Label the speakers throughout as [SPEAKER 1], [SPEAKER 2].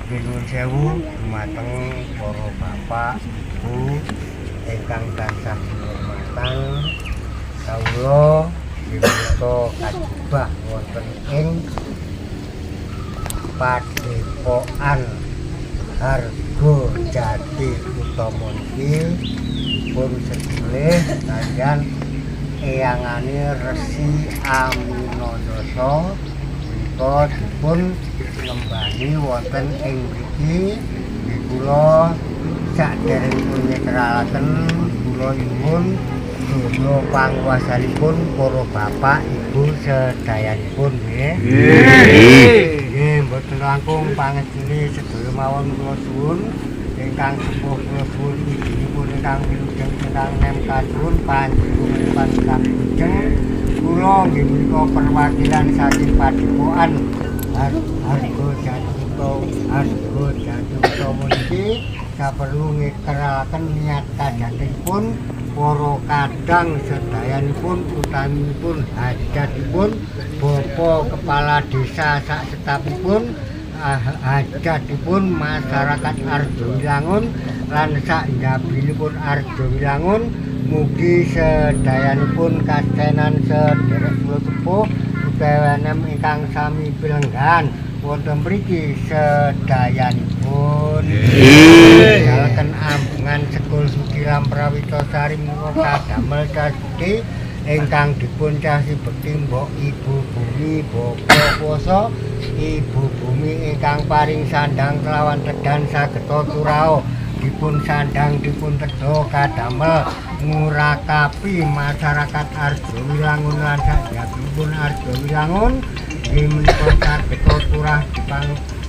[SPEAKER 1] Nuwun sewu dumateng para bapak, ibu ingkang tansah kinurmatan. Kawula menika kajubah wonten ing Padepokan Hargojati Utama niki pun sedulur kaliyan eyangane Resi Aminodasa menika dipun ngembani wonten ing mriki. Kula saderengipun nyetralaken kula nyuwun donga panguwasanipun para bapak ibu sedayanipun nggih. Nggih, mboten langkung pangestune sedaya mawon kula suwun ingkang sepuh kula suwun ibunipun ingkang wilujeng ingkang nem kasuwun panjenengan ingkang wilujeng. Kula nggih menika perwakilan saking Padepokan Hargojati Utama niki saperlu ngeteralaken niat kadatipun para kadang sedayanipun utaminipun hajatipun Bapak Kepala Desa sak setapipun, hajatipun masyarakat Arjowilangun lan sak njabinipun Arjowilangun. Mugi sedayanipun kastenan sederek kula sepuh utawi ingkang sami pilenggan wonten mriki sedayanipun. Dalaken ambungan Sekul Suci Lampravitosari menika kadamel casti ingkang dipun casi bekti mbok Ibu Bumi Bapa Kuwasa, Ibu Bumi ingkang paring sandang kelawan tedan sageta turao dipun sandang dipun tedo kadamel ngurakapi masyarakat Arjowilangun lan sakjabipun Arjowilangun. Inggih menika sageta turah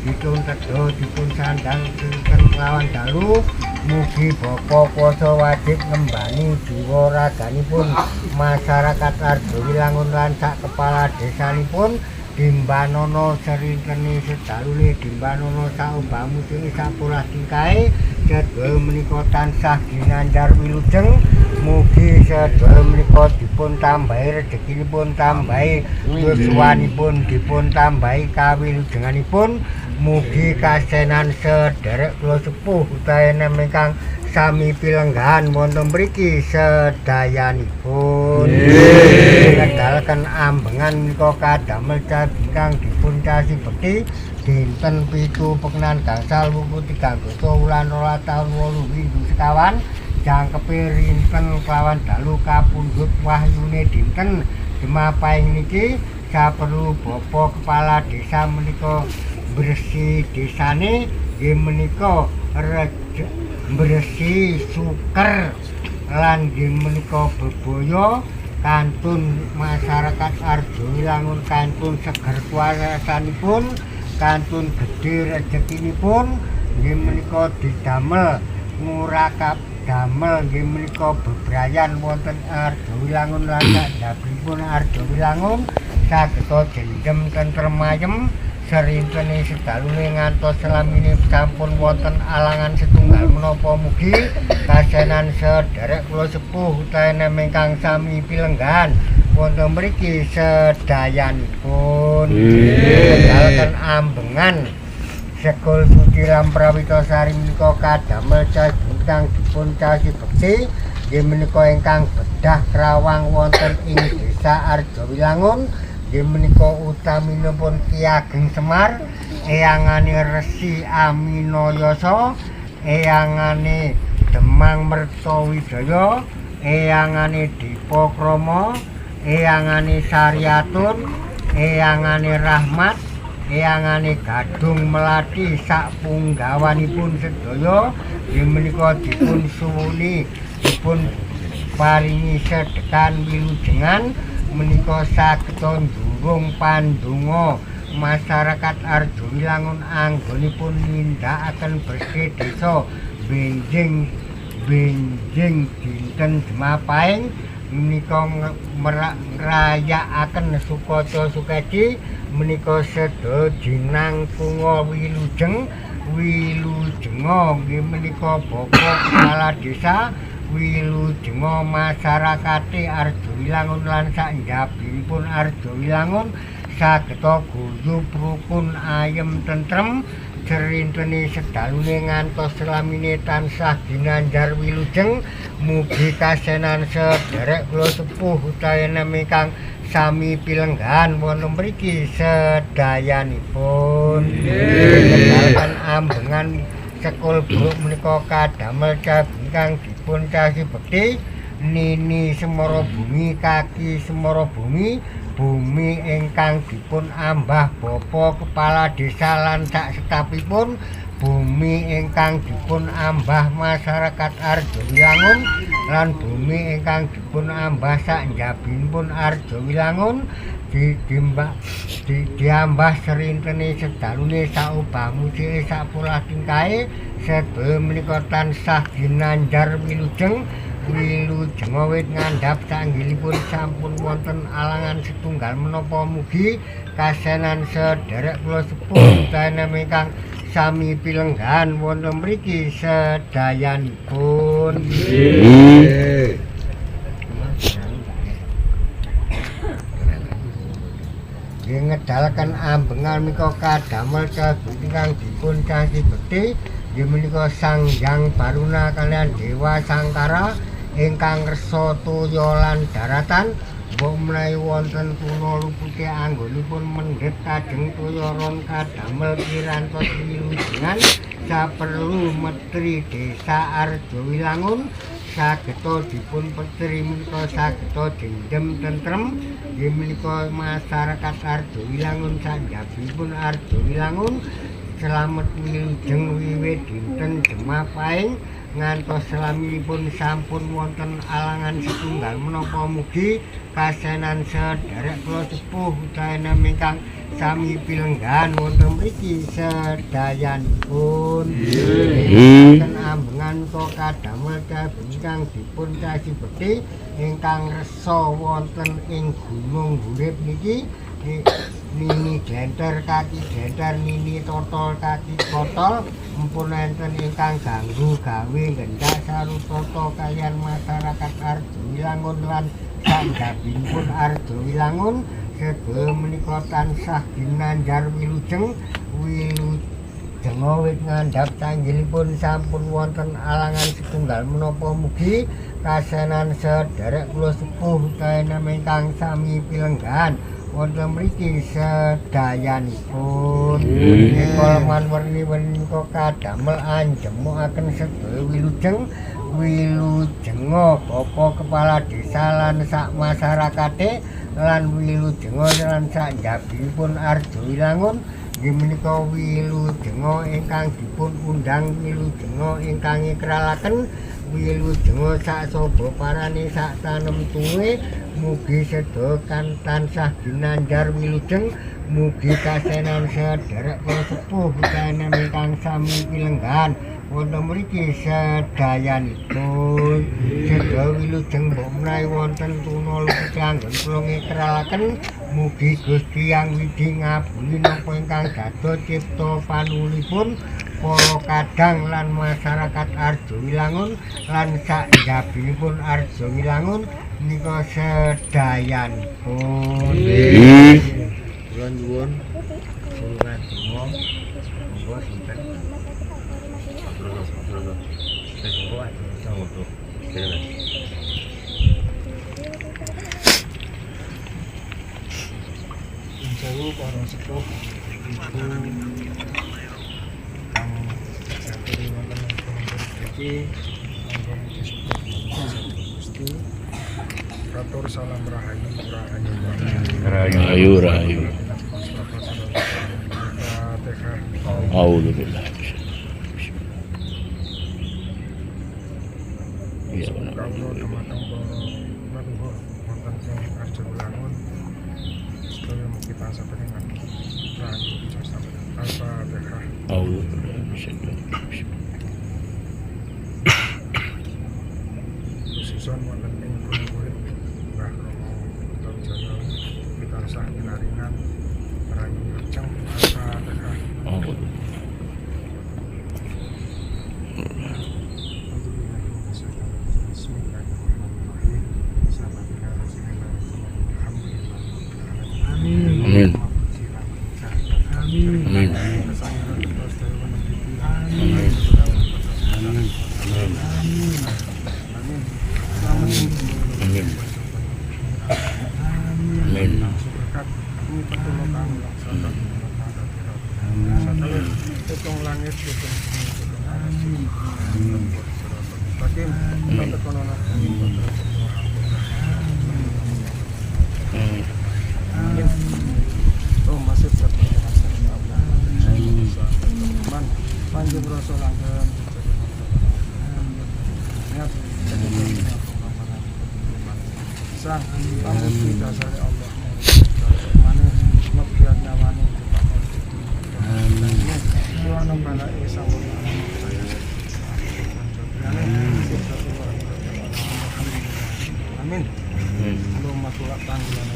[SPEAKER 1] dipun tedo dipun sandang dinten kelawan dalu. Mugi Bapa Kuwasa wajib ngembani jiwa raganipun masyarakat Arjowilangun lan sak kepala desanipun. Dimbanono serinten sedalune dimbanono saubahmu sing sapolah tingkae sedaya menika tansah ginandar wilujeng. Mugi sedaya menika dipun tambahi rezekinipun, tambahi yuswanipun, dipun tambahi kawilujenganipun. Mugi kasenan sederek kula sepuh utawi ingkang sami pilenggahan wonten mriki sedayanipun. Ngedalaken ambengan menika kadamel ingkang dipun casi bekti dinten 7 Peknan gangsal wuku 3 wulan 12 taun 8 minggu sekawan jangkepe rinten kelawan dalu kapundhut wahyune dinten Jemapaing niki saperlu Bapak Kepala Desa menika bersih desane nggih menika bersih suker lan nggih menika bebaya kantun masyarakat Arjowilangun kantun seger kuasanipun kantun gedhe rezekinipun nggih menika didamel ngurakap damel nggih menika bebrayan wonten Arjowilangun lan sakjabipun Arjowilangun sageta jendhem tentrem ayem serintene sedalune ngantos selamine sampun wonten alangan setunggal menapa mugi kasenan sederek kula sepuh utawi ingkang sami pilenggahan wonten mriki sedayanipun. Dalaken ambengan Sekul Suci Lampravitosari menika kadamel ingkang dipun casi bekti nggih menika ingkang bedah krawang wonten ing Desa Arjowilangun. Nggih menika utaminipun Ki Ageng Semar, eyangane Resi Aminodasa, eyangane Demang Mertawidaya, eyangane Dipakromo, eyangane Saryatun, eyangane Rahmat, eyangane Gadung Melati sak punggawanipun sedaya menika dipun suwuni dipun paringi sedekan wilujengan menika saged ndurung pandonga masyarakat Arjowilangun anggonipun nindakaken bersih desa benjing dinten Jemapaing menika ngrayakaken Sukaca Sukeci menika seda jinang kunga wilujenga nggih menika Bapak Kepala Desa wilujenga masyarakate Arjowilangun lan sak njabinipun Arjowilangun sageta guyub rukun ayem tentrem cerintene sedalune ngantos selamine tansah ginanjar wilujeng mugi kasenan sederek kula sepuh utawi ingkang sami pilenggan wonten mriki sedayanipun kedalaman ambengan sekul bruk menika kadamel ingkang dipun casi bekti nini semara bumi kaki semara bumi ingkang dipun ambah Bapak Kepala Desa lan sak setapipun bumi ingkang dipun ambah masyarakat Arjowilangun lan bumi ingkang dipun ambah sak njabinipun Arjowilangun diambah serintene sedalune sak obah musike sak pola tingkahe sedaya menika tansah ginanjar wilujeng wit ngandhap sanggilipun sampun wonten alangan setunggal menapa mugi kasenan sederek kula sepuh utawi ingkang sami pilenggan wonten mriki sedayanipun. Ngedalaken ambengan menika kadamel ingkang dipun casi bekti inggih menika Sang Hyang Baruna kaliyan Dewa Sangkara ingkang resa toya lan daratan mbok menawi wonten tuna lupuke anggonipun mendhet kajeng toya ron kadamel pirantos wilujengan saperlu metri Desa Arjowilangun sageta dipun petri menika sageta dendhem tentrem inggih menika masyarakat Arjowilangun sanjabipun Arjowilangun selamet wilujeng wiwit dinten Jemapaing ngantos selaminipun sampun wonten alangan setunggal menapa mugi kasenan sederek kula sepuh utawi ingkang sami pilenggan wonten mriki sedayanipun. Wonten ambengan kok kadamel ingkang dipun casi bekti ingkang resa wonten ing gunung urip niki nini glenter kaki glenter nini totol kaki totol mumpun enten ingkang ganggu gawe gendak sarutata kaliyan masyarakat Arjowilangun lan sanjabinipun Arjowilangun sedaya menika tansah ginanjar wilujeng wit ngandhap sanggilipun sampun wonten alangan setunggal menapa mugi kasenan sederek kula sepuh utawi ingkang sami pilenggan wonten mriki sedayanipun. Kalaman werni-werni kok kadamel anjemukaken sedaya wilujenga Bapak Kepala Desa lan sak masyarakate lan wilujenga lan sak njabinipun Arjowilangun inggih menika wilujenga ingkang dipun undang wilujenga ingkang ikralaken wilujenga sak saba parane sak tanem tuwe mugi sedaya tansah ginanjar wilujeng mugi kasenan sederek kula sepuh utawi ingkang sami pilenggan wonten mriki sedayanipun sedaya wilujeng mbok menawi wonten tuna luput anggon kula ngikralaken mugi Gusti Yang Widi ngabuli napa ingkang dados cipta panulipun para kadang lan masyarakat Arjowilangun lan sak njabinipun Arjowilangun menika sedayanipun. Kula nyuwun kula donga monggo sinten jauh para sepuh ibu kang sakit wonten ing iki anggon Gusti
[SPEAKER 2] Katur salam rahayu rahayu
[SPEAKER 3] Rahayu rahayu.
[SPEAKER 2] Fatihah.
[SPEAKER 3] Auzubillah. Iya benar.
[SPEAKER 2] Kalau teman-teman baru wonten ing Arjo Langun sedaya mugi tansah dengan rahayu sampai Al-Fatihah.
[SPEAKER 3] Auzubillah.
[SPEAKER 2] Susun wonten ing murid Mbah Romo Utawijaya kita tansah pinaringan rahayu lajeng Al-Fatihah.
[SPEAKER 3] Amin. Amin. Amin.
[SPEAKER 2] Hitung langit, hitung Hakim, kita konono. Oh, masih satu man, panjang rasa langgeng. Niat, sang, tamu kita dari Allah. Mana, makian nyawani. Tuhan nambah isang Amin. Allahumma tulak tanggulan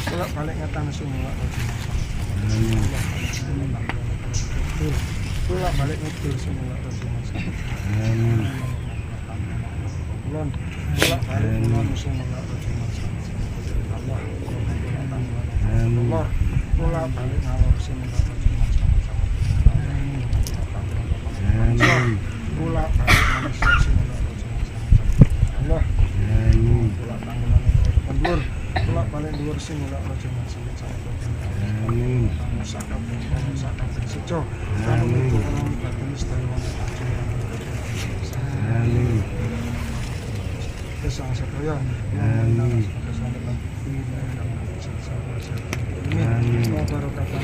[SPEAKER 2] tulak balik ngetang semua. Tulak balik ngetul semua. Ulun tulak balik ulun semua. Allah Allah tulak balik ngalor semua. Pula manusia semula Allah pula tanggulan kendur pula balik dhuwur semula raja manusia amin sakap sejo kami tulung batin sedaya amin kesang sedaya amin amin wabarakatuh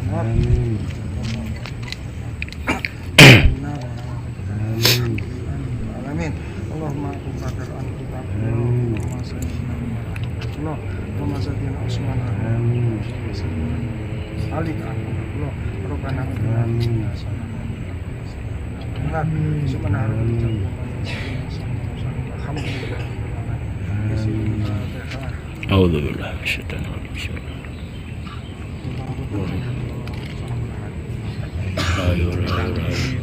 [SPEAKER 2] Amin. Amin. Allahumma qadar an kitab. Allahumma salli Allahumma salli Usman. Amin. Alik Allah. Rokana. Amin. Subhanallah. Alhamdulillah.
[SPEAKER 3] Auzubillah minasyaitonir rajim. Bismillah. Rahayu rahayu rahayu.